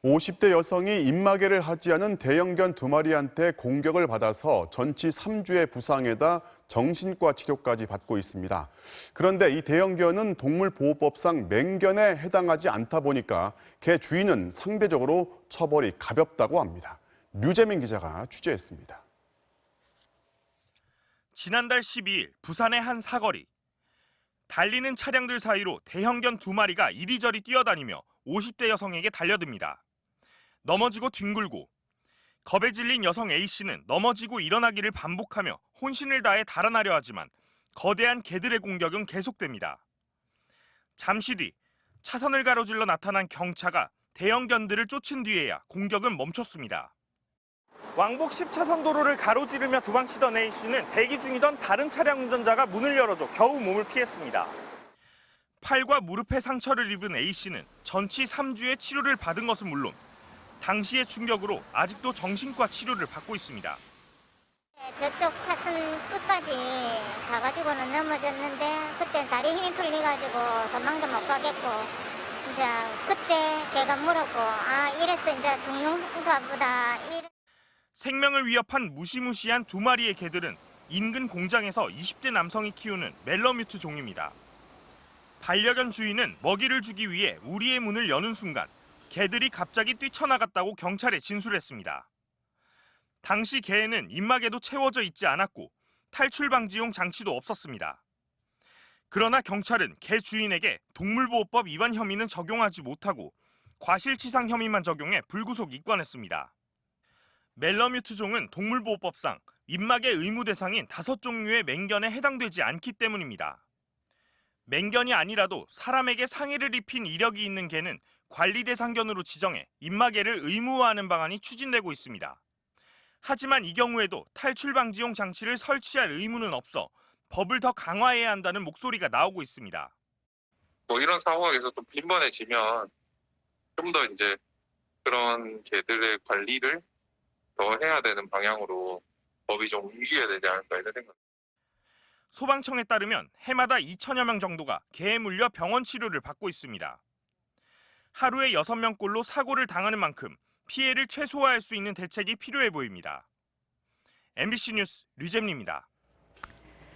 50대 여성이 입마개를 하지 않은 대형견 2마리한테 공격을 받아서 전치 3주의 부상에다 정신과 치료까지 받고 있습니다. 그런데 이 대형견은 동물보호법상 맹견에 해당하지 않다 보니까 개 주인은 상대적으로 처벌이 가볍다고 합니다. 류재민 기자가 취재했습니다. 지난달 12일 부산의 한 사거리. 달리는 차량들 사이로 대형견 2마리가 이리저리 뛰어다니며 50대 여성에게 달려듭니다. 넘어지고 뒹굴고. 겁에 질린 여성 A씨는 넘어지고 일어나기를 반복하며 혼신을 다해 달아나려 하지만 거대한 개들의 공격은 계속됩니다. 잠시 뒤 차선을 가로질러 나타난 경차가 대형견들을 쫓은 뒤에야 공격은 멈췄습니다. 왕복 10차선 도로를 가로지르며 도망치던 A씨는 대기 중이던 다른 차량 운전자가 문을 열어줘 겨우 몸을 피했습니다. 팔과 무릎에 상처를 입은 A씨는 전치 3주의 치료를 받은 것은 물론 당시의 충격으로 아직도 정신과 치료를 받고 있습니다. 저쪽 차선 끝까지 가가지고는 넘어졌는데 그때 다리에 힘이 풀려가지고 도망도 못 가겠고 이제 그때 걔가 물었고 이래서 이제 죽는가 보다. 생명을 위협한 무시무시한 2마리의 개들은 인근 공장에서 20대 남성이 키우는 멜러뮤트 종입니다. 반려견 주인은 먹이를 주기 위해 우리의 문을 여는 순간 개들이 갑자기 뛰쳐나갔다고 경찰에 진술했습니다. 당시 개에는 입마개도 채워져 있지 않았고 탈출 방지용 장치도 없었습니다. 그러나 경찰은 개 주인에게 동물보호법 위반 혐의는 적용하지 못하고 과실치상 혐의만 적용해 불구속 입건했습니다. 멜러뮤트 종은 동물보호법상 입마개 의무 대상인 5종류의 맹견에 해당되지 않기 때문입니다. 맹견이 아니라도 사람에게 상해를 입힌 이력이 있는 개는 관리 대상견으로 지정해 입마개를 의무화하는 방안이 추진되고 있습니다. 하지만 이 경우에도 탈출 방지용 장치를 설치할 의무는 없어 법을 더 강화해야 한다는 목소리가 나오고 있습니다. 이런 상황에서 좀 빈번해지면 좀 더 이제 그런 개들의 관리를 더 해야 되는 방향으로 법이 좀 움직여야 되지 않을까 이런 생각. 소방청에 따르면 해마다 2천여 명 정도가 개에 물려 병원 치료를 받고 있습니다. 하루에 6명꼴로 사고를 당하는 만큼 피해를 최소화할 수 있는 대책이 필요해 보입니다. MBC 뉴스 류재민입니다.